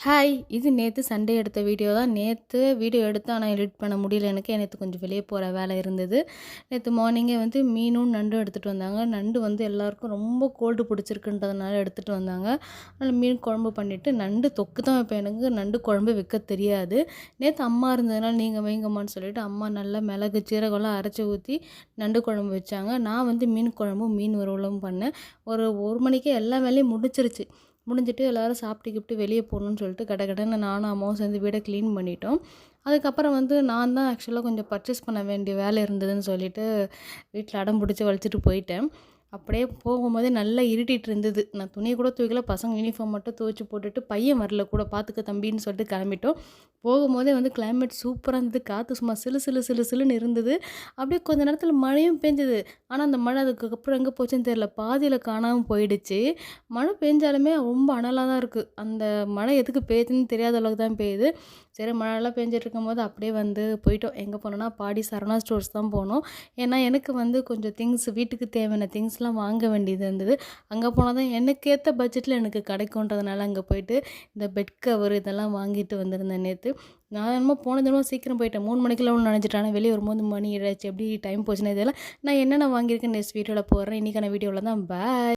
Hi! இது நேத்து Sunday எடுத்த வீடியோ தான். நேத்து வீடியோ எடுத்து ஆனா எடிட் பண்ண முடியல எனக்கு. நேத்து கொஞ்சம் வெளிய போற வேலை இருந்தது. நேத்து மார்னிங்கே வந்து மீனும், நண்டும் எடுத்துட்டு வந்தாங்க. நண்டு வந்து எல்லாருக்கும் ரொம்ப கோல்டு பிடிச்சிருக்குன்றதுனால எடுத்துட்டு வந்தாங்க. அதனால மீன் குழம்பு பண்ணிட்டு, நண்டு தொக்கு தான் வைப்பேன். எனக்கு நண்டு குழம்பு வைக்க தெரியாது. நேத்து அம்மா இருந்ததுனால நீங்க வைங்கம்மான்னு சொல்லிட்டு, அம்மா நல்லா மிளகு, சீரகம்லாம் அரைச்சு ஊத்தி நண்டு குழம்பு வச்சாங்க. நான் வந்து மீன் குழம்பும், மீன் வறுவலும் பண்ணேன். ஒரு 1 மணிக்கே எல்லா வேலையும் முடிஞ்சிருச்சு. முடிஞ்சுட்டு எல்லாரும் சாப்பிட்டு கீப்ட்டு வெளிய போகணும்னு சொல்லிட்டு கடகடன்னு நானும் அம்மாவும் சேர்ந்து வீட க்ளீன் பண்ணிட்டோம். அதுக்கப்புறம் வந்து நான் தான் ஆக்சுவலா கொஞ்சம் பர்ச்சேஸ் பண்ண வேண்டிய வேலை இருந்ததுன்னு சொல்லிட்டு, வீட்ல அடம் பிடிச்சு வலிச்சுட்டு போயிட்டேன். அப்படியே போகும்போதே நல்லா இருட்டிட்டு இருந்தது. நான் துணிய கூட துவைக்கல. பசங்க யூனிஃபார்ம் மட்டும் துவைச்சு போட்டுட்டு, பையன் வரல கூட பார்த்துக்க தம்பின்னு சொல்லிட்டு கிளம்பிட்டோம். போகும்போதே வந்து கிளைமேட் சூப்பரா இருந்தது. காத்து சும்மா சிலு சிலு சிலு சிலுன்னு இருந்தது. அப்படியே கொஞ்ச நேரத்தில மழையும் பெஞ்சது. ஆனா, அந்த மழை அதுக்கப்புறம் எங்க போச்சுன்னு தெரியல. பாதியில காணாம போயிடுச்சு. மழை பெஞ்சாலுமே ரொம்ப அனலா தான் இருக்கு. அந்த மழை எதுக்கு பெய்யுதுன்னு தெரியாத அளவுக்கு தான் பெய்யுது. சரி மழைலாம் பெஞ்சிட்டு இருக்கும்போது அப்படியே வந்து போயிட்டோம். எங்க போனோம்னா, பாடி சரவணா ஸ்டோர்ஸ் தான் போனோம். ஏன்னா, எனக்கு வந்து கொஞ்சம் வீட்டுக்கு தேவையான திங்ஸ்லாம் வாங்க வேண்டியது இருந்தது. அங்க போனா தான் எனக்கு ஏத்த பட்ஜெட்ல எனக்கு கிடைக்குன்றதுனால அங்க போயிட்டு, இந்த பெட் கவர் இதெல்லாம் வாங்கிட்டு வந்திருந்தேன் நேத்து. நான் என்னமோ போன தடவ சீக்கிரம் போயிட்டேன். 3 மணிக்கெல்லாம் நெனச்சுட்டேன். ஆனா வெளிய வரும்போது மணி 7 ஆச்சு. எப்படி டைம் போச்சுன்னே தெரியல. நான் என்னென்ன வாங்கியிருக்கேன்னு நெக்ஸ்ட் வீடியோல போடுறேன். இன்னைக்கான வீடியோல தான் பாய்.